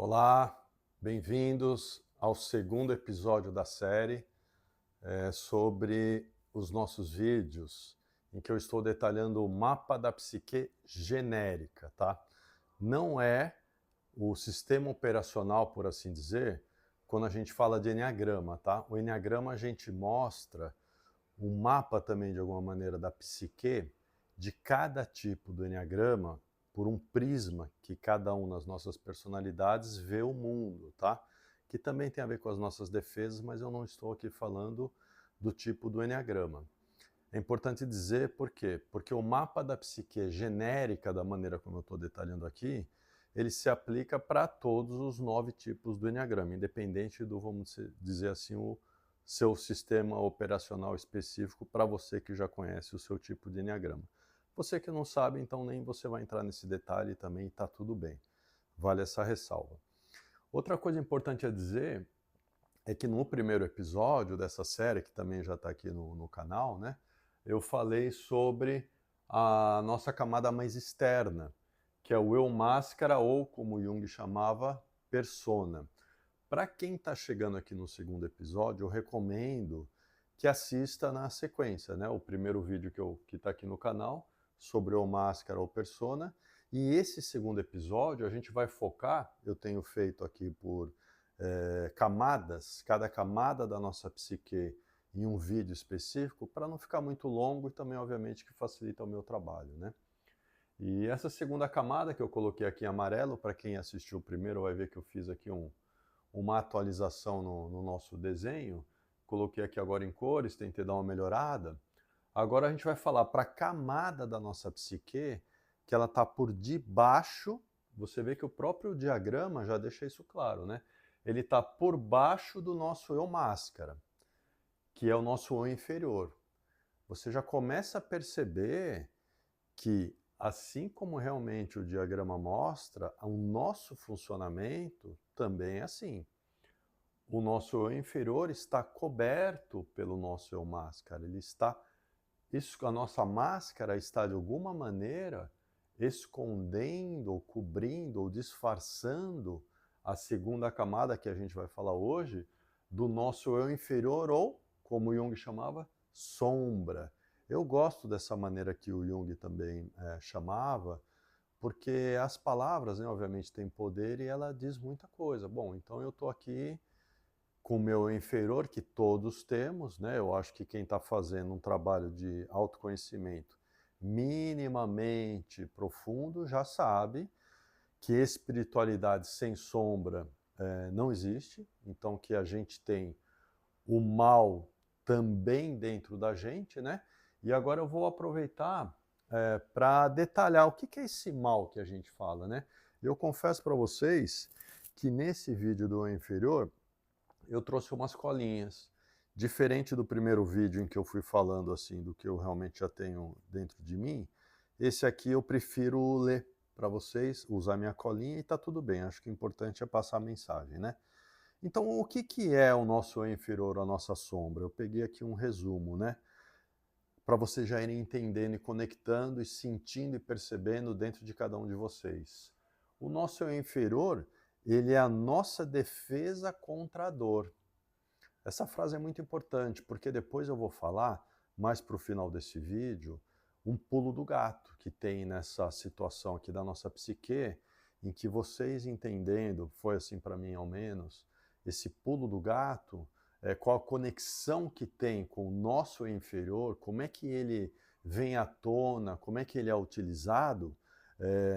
Olá, bem-vindos ao segundo episódio da série sobre os nossos vídeos, em que eu estou detalhando o mapa da psique genérica, tá? Não é o sistema operacional, por assim dizer, quando a gente fala de enneagrama, tá? O enneagrama a gente mostra um mapa também, de alguma maneira, da psique de cada tipo do enneagrama por um prisma que cada um nas nossas personalidades vê o mundo, tá? Que também tem a ver com as nossas defesas, mas eu não estou aqui falando do tipo do enneagrama. É importante dizer por quê? Porque o mapa da psique genérica, da maneira como eu estou detalhando aqui, ele se aplica para todos os 9 tipos do enneagrama, independente do, vamos dizer assim, o seu sistema operacional específico para você que já conhece o seu tipo de enneagrama. Você que não sabe, então nem você vai entrar nesse detalhe também, está tudo bem. Vale essa ressalva. Outra coisa importante a dizer é que no primeiro episódio dessa série, que também já está aqui no canal, né, eu falei sobre a nossa camada mais externa, que é o eu máscara, ou como Jung chamava, persona. Para quem está chegando aqui no segundo episódio, eu recomendo que assista na sequência, né? O primeiro vídeo que está aqui no canal, sobre o máscara ou persona, e esse segundo episódio a gente vai focar, eu tenho feito aqui por camadas, cada camada da nossa psique em um vídeo específico, para não ficar muito longo e também, obviamente, que facilita o meu trabalho, né? E essa segunda camada que eu coloquei aqui em amarelo, para quem assistiu o primeiro vai ver que eu fiz aqui uma atualização no nosso desenho, coloquei aqui agora em cores, tentei dar uma melhorada. Agora a gente vai falar para a camada da nossa psique, que ela está por debaixo, você vê que o próprio diagrama já deixa isso claro, né? Ele está por baixo do nosso eu máscara, que é o nosso eu inferior. Você já começa a perceber que, assim como realmente o diagrama mostra, o nosso funcionamento também é assim. O nosso eu inferior está coberto pelo nosso eu máscara. Ele está, a nossa máscara está de alguma maneira escondendo, ou cobrindo, ou disfarçando a segunda camada que a gente vai falar hoje do nosso eu inferior, ou, como Jung chamava, sombra. Eu gosto dessa maneira que o Jung também chamava, porque as palavras, né, obviamente, têm poder e ela diz muita coisa. Bom, então eu estou aqui com o meu inferior, que todos temos, né? Eu acho que quem está fazendo um trabalho de autoconhecimento minimamente profundo já sabe que espiritualidade sem sombra não existe, então que a gente tem o mal também dentro da gente, né? E agora eu vou aproveitar para detalhar o que é esse mal que a gente fala, né? Eu confesso para vocês que nesse vídeo do eu inferior eu trouxe umas colinhas. Diferente do primeiro vídeo em que eu fui falando assim do que eu realmente já tenho dentro de mim, esse aqui eu prefiro ler para vocês, usar minha colinha e tá tudo bem. Acho que o importante é passar a mensagem, né? Então, o que é o nosso eu inferior, a nossa sombra? Eu peguei aqui um resumo, né? Para vocês já irem entendendo e conectando e sentindo e percebendo dentro de cada um de vocês. O nosso eu inferior, ele é a nossa defesa contra a dor. Essa frase é muito importante, porque depois eu vou falar, mais para o final desse vídeo, um pulo do gato que tem nessa situação aqui da nossa psique, em que vocês entendendo, foi assim para mim ao menos, esse pulo do gato, qual a conexão que tem com o nosso inferior, como é que ele vem à tona, como é que ele é utilizado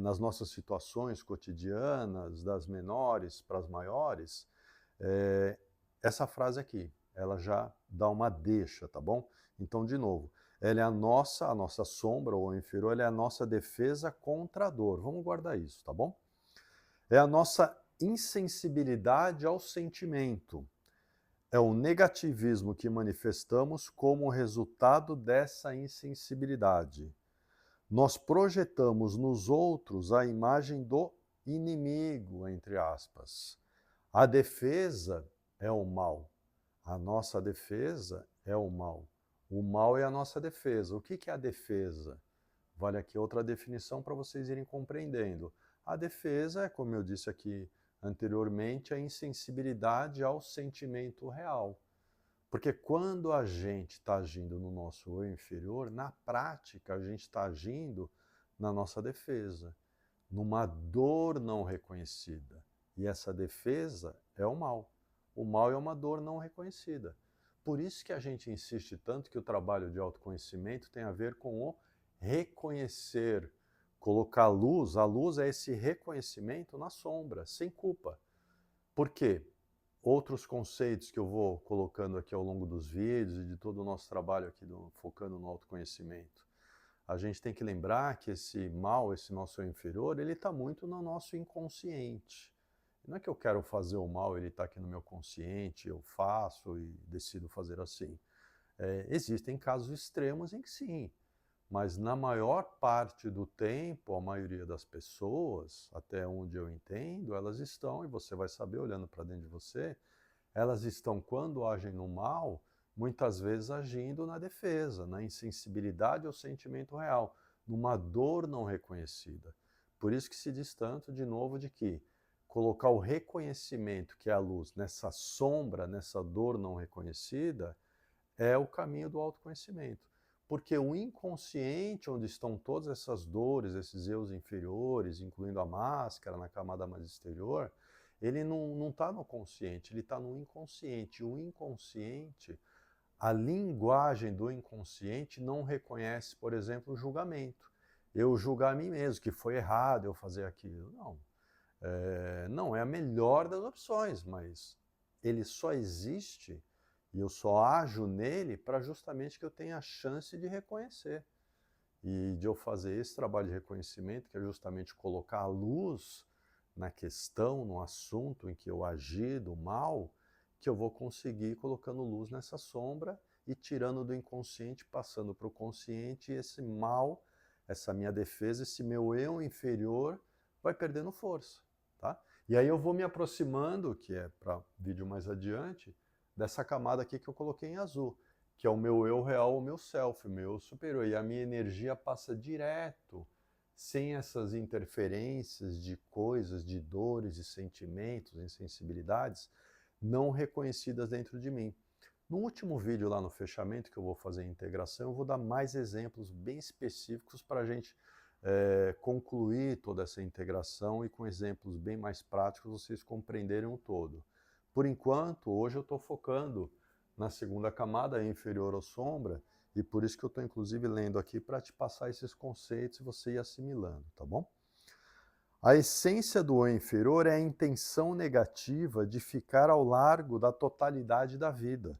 nas nossas situações cotidianas, das menores para as maiores, essa frase aqui, ela já dá uma deixa, tá bom? Então, de novo, ela é a nossa sombra ou inferior, ela é a nossa defesa contra a dor. Vamos guardar isso, tá bom? É a nossa insensibilidade ao sentimento. É o negativismo que manifestamos como resultado dessa insensibilidade. Nós projetamos nos outros a imagem do inimigo, entre aspas. A defesa é o mal. A nossa defesa é o mal. O mal é a nossa defesa. O que é a defesa? Vale aqui outra definição para vocês irem compreendendo. A defesa é, como eu disse aqui anteriormente, a insensibilidade ao sentimento real. Porque quando a gente está agindo no nosso eu inferior, na prática a gente está agindo na nossa defesa, numa dor não reconhecida. E essa defesa é o mal. O mal é uma dor não reconhecida. Por isso que a gente insiste tanto que o trabalho de autoconhecimento tem a ver com o reconhecer, colocar luz. A luz é esse reconhecimento na sombra, sem culpa. Por quê? Outros conceitos que eu vou colocando aqui ao longo dos vídeos e de todo o nosso trabalho aqui focando no autoconhecimento. A gente tem que lembrar que esse mal, esse nosso eu inferior, ele está muito no nosso inconsciente. Não é que eu quero fazer o mal, ele está aqui no meu consciente, eu faço e decido fazer assim. Existem casos extremos em que sim, mas na maior parte do tempo, a maioria das pessoas, até onde eu entendo, elas estão, e você vai saber olhando para dentro de você, elas estão, quando agem no mal, muitas vezes agindo na defesa, na insensibilidade ao sentimento real, numa dor não reconhecida. Por isso que se diz tanto, de novo, de que colocar o reconhecimento, que é a luz, nessa sombra, nessa dor não reconhecida, é o caminho do autoconhecimento. Porque o inconsciente, onde estão todas essas dores, esses eus inferiores, incluindo a máscara na camada mais exterior, ele não está no consciente, ele está no inconsciente. O inconsciente, a linguagem do inconsciente não reconhece, por exemplo, o julgamento. Eu julgar a mim mesmo, que foi errado eu fazer aquilo. Não. Não é a melhor das opções, mas ele só existe e eu só ajo nele para justamente que eu tenha a chance de reconhecer. E de eu fazer esse trabalho de reconhecimento, que é justamente colocar a luz na questão, no assunto em que eu agi do mal, que eu vou conseguir colocando luz nessa sombra e tirando do inconsciente, passando para o consciente, e esse mal, essa minha defesa, esse meu eu inferior vai perdendo força. Tá? E aí eu vou me aproximando, que é para vídeo mais adiante, dessa camada aqui que eu coloquei em azul, que é o meu eu real, o meu self, o meu eu superior. E a minha energia passa direto, sem essas interferências de coisas, de dores e sentimentos, insensibilidades, não reconhecidas dentro de mim. No último vídeo lá no fechamento, que eu vou fazer a integração, eu vou dar mais exemplos bem específicos para a gente concluir toda essa integração e com exemplos bem mais práticos vocês compreenderem o todo. Por enquanto, hoje eu estou focando na segunda camada, inferior ou sombra, e por isso que eu estou inclusive lendo aqui para te passar esses conceitos e você ir assimilando, tá bom? A essência do eu inferior é a intenção negativa de ficar ao largo da totalidade da vida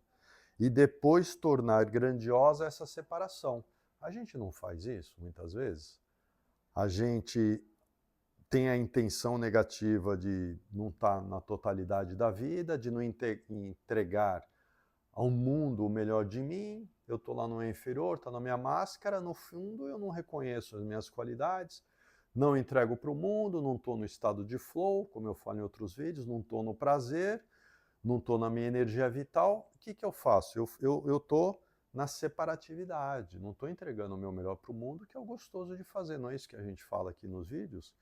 e depois tornar grandiosa essa separação. A gente não faz isso muitas vezes? A gente tem a intenção negativa de não estar na totalidade da vida, de não entregar ao mundo o melhor de mim, eu estou lá no inferior, está na minha máscara, no fundo eu não reconheço as minhas qualidades, não entrego para o mundo, não estou no estado de flow, como eu falo em outros vídeos, não estou no prazer, não estou na minha energia vital. O que eu faço? Eu estou na separatividade, não estou entregando o meu melhor para o mundo, que é o gostoso de fazer, não é isso que a gente fala aqui nos vídeos?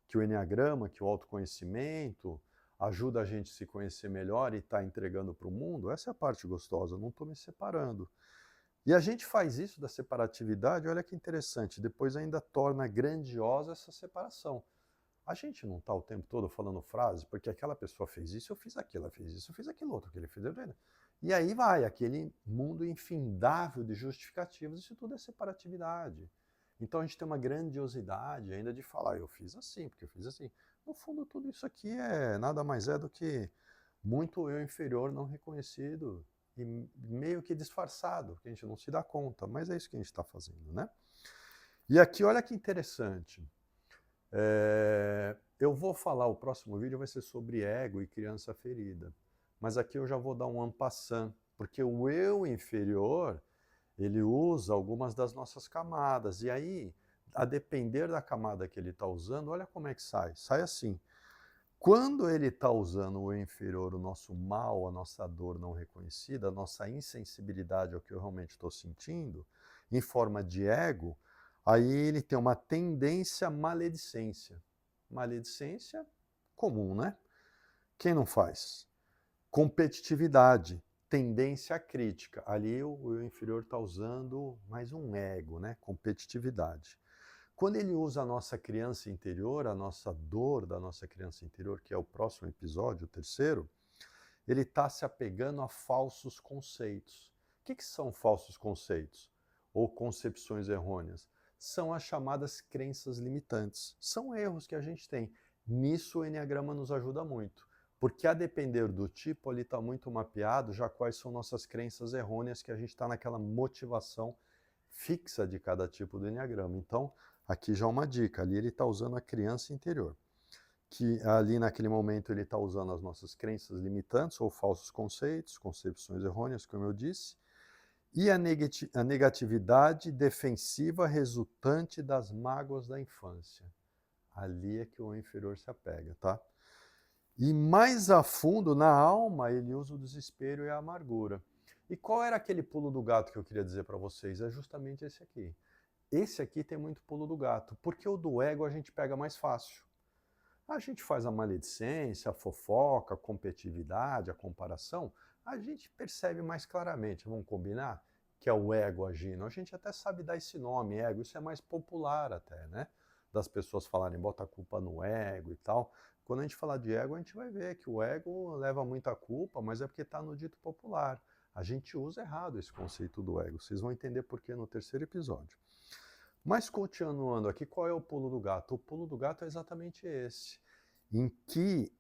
Que o enneagrama, que o autoconhecimento ajuda a gente a se conhecer melhor e está entregando para o mundo, essa é a parte gostosa, eu não estou me separando. E a gente faz isso da separatividade, olha que interessante, depois ainda torna grandiosa essa separação. A gente não está o tempo todo falando frases, porque aquela pessoa fez isso, eu fiz aquilo, ela fez isso, eu fiz aquilo outro, que ele fez. E aí vai, aquele mundo infindável de justificativas, isso tudo é separatividade. Então a gente tem uma grandiosidade ainda de falar, eu fiz assim, porque eu fiz assim. No fundo, tudo isso aqui nada mais é do que muito eu inferior não reconhecido e meio que disfarçado, que a gente não se dá conta, mas é isso que a gente está fazendo, né? E aqui, olha que interessante. Eu vou falar, o próximo vídeo vai ser sobre ego e criança ferida. Mas aqui eu já vou dar um en passant, porque o eu inferior, ele usa algumas das nossas camadas. E aí, a depender da camada que ele está usando, olha como é que sai. Sai assim. Quando ele está usando o eu inferior, o nosso mal, a nossa dor não reconhecida, a nossa insensibilidade ao que eu realmente estou sentindo, em forma de ego, aí ele tem uma tendência à maledicência. Maledicência comum, né? Quem não faz? Competitividade, tendência crítica. Ali o eu inferior está usando mais um ego, né? Competitividade. Quando ele usa a nossa criança interior, a nossa dor da nossa criança interior, que é o próximo episódio, o terceiro, ele está se apegando a falsos conceitos. O que são falsos conceitos? Ou concepções errôneas? São as chamadas crenças limitantes. São erros que a gente tem. Nisso o Enneagrama nos ajuda muito. Porque a depender do tipo, ali está muito mapeado já quais são nossas crenças errôneas, que a gente está naquela motivação fixa de cada tipo do Enneagrama. Então, aqui já uma dica, ali ele está usando a criança interior, que ali naquele momento ele está usando as nossas crenças limitantes ou falsos conceitos, concepções errôneas, como eu disse, e a negatividade defensiva resultante das mágoas da infância. Ali é que o inferior se apega, tá? E mais a fundo, na alma, ele usa o desespero e a amargura. E qual era aquele pulo do gato que eu queria dizer para vocês? É justamente esse aqui. Esse aqui tem muito pulo do gato, porque o do ego a gente pega mais fácil. A gente faz a maledicência, a fofoca, a competitividade, a comparação, a gente percebe mais claramente, vamos combinar? Que é o ego agindo. A gente até sabe dar esse nome, ego, isso é mais popular até, né? Das pessoas falarem, bota a culpa no ego e tal. Quando a gente falar de ego, a gente vai ver que o ego leva muita culpa, mas é porque está no dito popular. A gente usa errado esse conceito do ego. Vocês vão entender por que no terceiro episódio. Mas continuando aqui, qual é o pulo do gato? O pulo do gato é exatamente esse, em que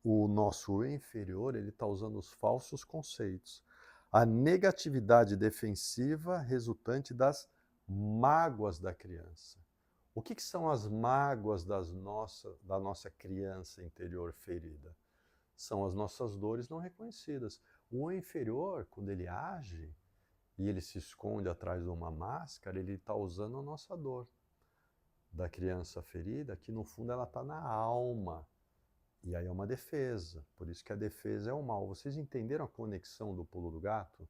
o nosso eu inferior ele está usando os falsos conceitos. A negatividade defensiva resultante das mágoas da criança. O que são as mágoas da nossa criança interior ferida? São as nossas dores não reconhecidas. O eu inferior, quando ele age, e ele se esconde atrás de uma máscara, ele está usando a nossa dor da criança ferida, que no fundo ela está na alma. E aí é uma defesa, por isso que a defesa é o mal. Vocês entenderam a conexão do pulo do gato?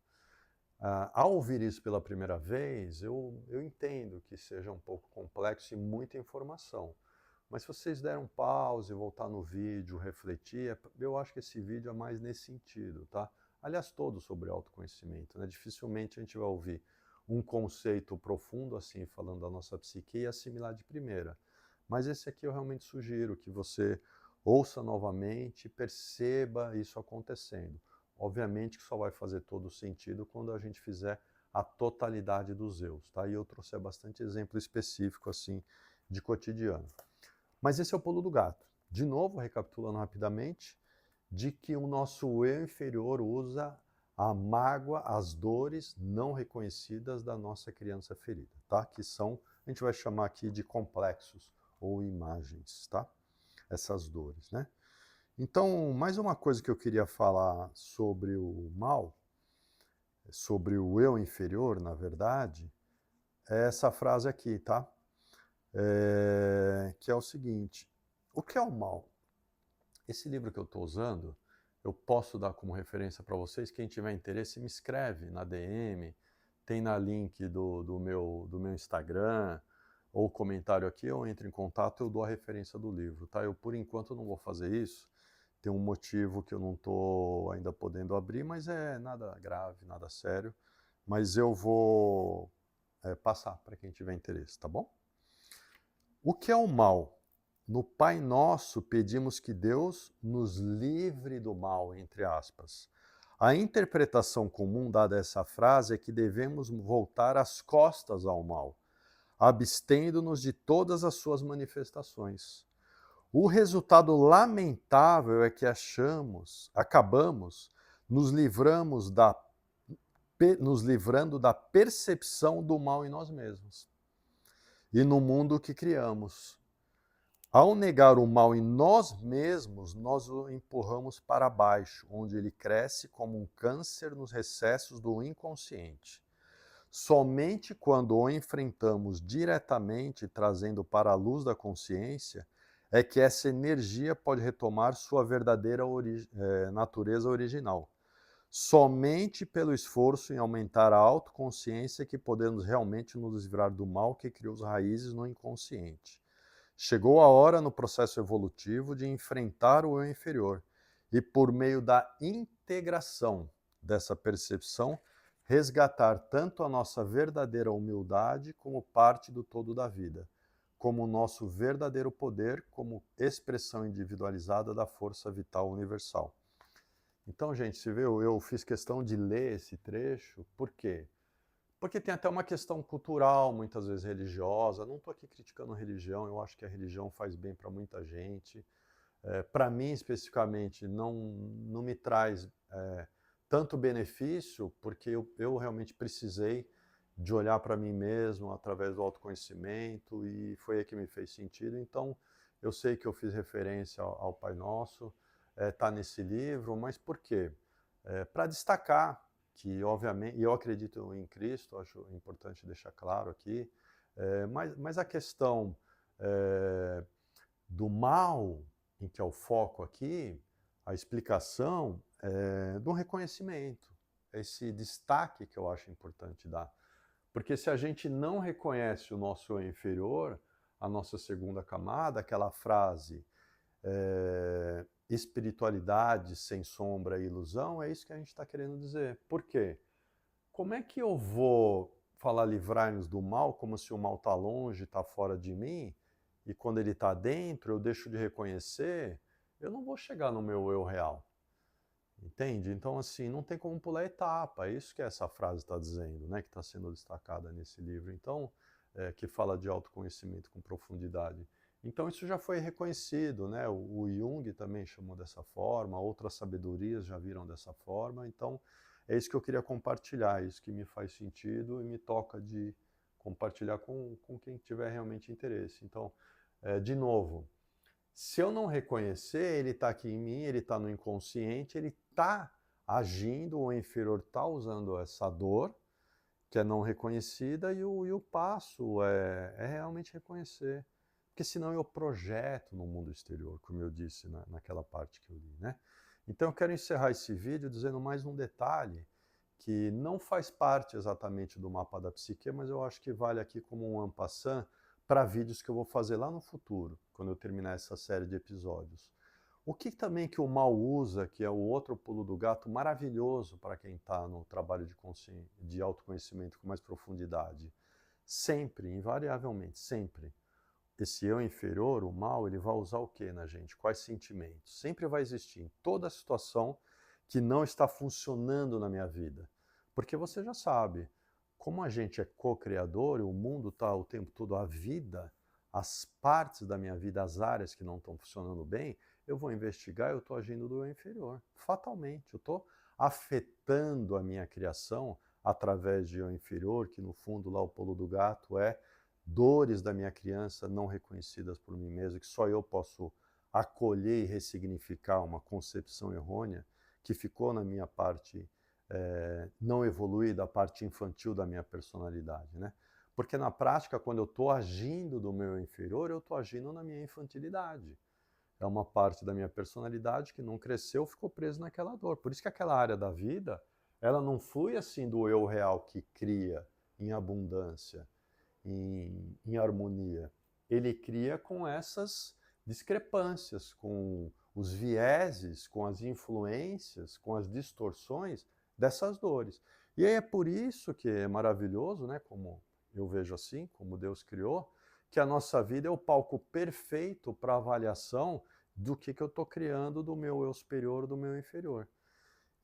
Ao ouvir isso pela primeira vez, eu entendo que seja um pouco complexo e muita informação. Mas se vocês deram um pause, voltar no vídeo, refletir, eu acho que esse vídeo é mais nesse sentido, tá? Aliás, todo sobre autoconhecimento, né? Dificilmente a gente vai ouvir um conceito profundo assim, falando da nossa psique e assimilar de primeira. Mas esse aqui eu realmente sugiro que você ouça novamente e perceba isso acontecendo. Obviamente que só vai fazer todo sentido quando a gente fizer a totalidade dos eus, tá? E eu trouxe bastante exemplo específico assim de cotidiano. Mas esse é o pulo do gato. De novo, recapitulando rapidamente, de que o nosso eu inferior usa a mágoa, as dores não reconhecidas da nossa criança ferida, tá? Que são, a gente vai chamar aqui de complexos ou imagens, tá? Essas dores, né? Então, mais uma coisa que eu queria falar sobre o mal, sobre o eu inferior, na verdade, é essa frase aqui, tá? Que é o seguinte: o que é o mal? Esse livro que eu estou usando, eu posso dar como referência para vocês. Quem tiver interesse, me escreve na DM, tem na link do meu Instagram, ou comentário aqui, ou entre em contato, eu dou a referência do livro, tá? Eu, por enquanto, não vou fazer isso. Tem um motivo que eu não estou ainda podendo abrir, mas é nada grave, nada sério. Mas eu vou passar para quem tiver interesse, tá bom? O que é o mal? No Pai Nosso pedimos que Deus nos livre do mal, entre aspas. A interpretação comum dada a essa frase é que devemos voltar as costas ao mal, abstendo-nos de todas as suas manifestações. O resultado lamentável é que acabamos nos livrando da percepção do mal em nós mesmos e no mundo que criamos. Ao negar o mal em nós mesmos, nós o empurramos para baixo, onde ele cresce como um câncer nos recessos do inconsciente. Somente quando o enfrentamos diretamente, trazendo para a luz da consciência, é que essa energia pode retomar sua verdadeira natureza original. Somente pelo esforço em aumentar a autoconsciência que podemos realmente nos livrar do mal que criou as raízes no inconsciente. Chegou a hora no processo evolutivo de enfrentar o eu inferior e por meio da integração dessa percepção, resgatar tanto a nossa verdadeira humildade como parte do todo da vida, como o nosso verdadeiro poder, como expressão individualizada da força vital universal. Então, gente, você viu, eu fiz questão de ler esse trecho, por quê? Porque tem até uma questão cultural, muitas vezes religiosa. Não estou aqui criticando religião, eu acho que a religião faz bem para muita gente. Para mim, especificamente, não me traz tanto benefício, porque eu realmente precisei de olhar para mim mesmo através do autoconhecimento e foi aí que me fez sentido. Então, eu sei que eu fiz referência ao Pai Nosso, está nesse livro, mas por quê? Para destacar que, obviamente, e eu acredito em Cristo, acho importante deixar claro aqui, mas a questão do mal, em que é o foco aqui, a explicação é do reconhecimento, esse destaque que eu acho importante dar. Porque se a gente não reconhece o nosso eu inferior, a nossa segunda camada, aquela frase, espiritualidade sem sombra e ilusão, é isso que a gente está querendo dizer. Por quê? Como é que eu vou falar livrai-nos do mal, como se o mal está longe, está fora de mim, e quando ele está dentro, eu deixo de reconhecer, eu não vou chegar no meu eu real. Entende? Então, assim, não tem como pular etapa, é isso que essa frase está dizendo, né, que está sendo destacada nesse livro. Então, que fala de autoconhecimento com profundidade. Então, isso já foi reconhecido, né? O Jung também chamou dessa forma, outras sabedorias já viram dessa forma. Então, é isso que eu queria compartilhar, é isso que me faz sentido e me toca de compartilhar com quem tiver realmente interesse. Então, de novo, se eu não reconhecer, ele está aqui em mim, ele está no inconsciente, ele está agindo, o inferior está usando essa dor, que é não reconhecida, e o passo é realmente reconhecer. Porque senão eu projeto no mundo exterior, como eu disse naquela parte que eu li, né? Então eu quero encerrar esse vídeo dizendo mais um detalhe que não faz parte exatamente do mapa da psique, mas eu acho que vale aqui como um en passant para vídeos que eu vou fazer lá no futuro, quando eu terminar essa série de episódios. O que também que o mal usa, que é o outro pulo do gato maravilhoso para quem está no trabalho de autoconhecimento com mais profundidade, sempre, invariavelmente, sempre, esse eu inferior, o mal, ele vai usar o que na gente? Quais sentimentos? Sempre vai existir em toda situação que não está funcionando na minha vida. Porque você já sabe, como a gente é co-criador e o mundo está o tempo todo, a vida, as partes da minha vida, as áreas que não estão funcionando bem, eu vou investigar, eu estou agindo do eu inferior. Fatalmente, eu estou afetando a minha criação através de eu inferior, que no fundo lá o pulo do gato é dores da minha criança não reconhecidas por mim mesmo, que só eu posso acolher e ressignificar uma concepção errônea que ficou na minha parte não evoluída, a parte infantil da minha personalidade, né? Porque na prática, quando eu estou agindo do meu inferior, eu estou agindo na minha infantilidade. É uma parte da minha personalidade que não cresceu, ficou preso naquela dor. Por isso que aquela área da vida, ela não flui assim do eu real que cria em abundância, em harmonia. Ele cria com essas discrepâncias, com os vieses, com as influências, com as distorções dessas dores. E aí é por isso que é maravilhoso, né, como eu vejo assim, como Deus criou, que a nossa vida é o palco perfeito para avaliação do que eu estou criando do meu eu superior, do meu inferior.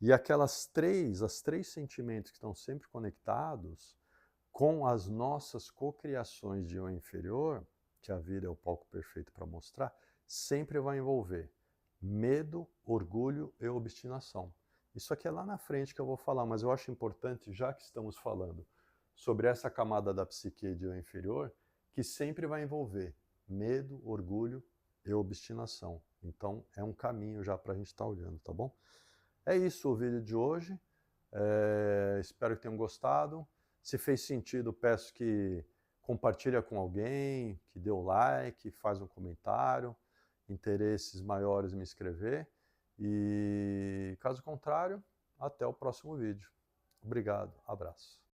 E as três sentimentos que estão sempre conectados, com as nossas cocriações de eu inferior, que a vida é o palco perfeito para mostrar, sempre vai envolver medo, orgulho e obstinação. Isso aqui é lá na frente que eu vou falar, mas eu acho importante, já que estamos falando sobre essa camada da psique de eu inferior, que sempre vai envolver medo, orgulho e obstinação. Então é um caminho já para a gente estar olhando, tá bom? É isso o vídeo de hoje. Espero que tenham gostado. Se fez sentido, peço que compartilhe com alguém, que dê o like, faz um comentário. Interesses maiores, me escrever. E caso contrário, até o próximo vídeo. Obrigado, abraço.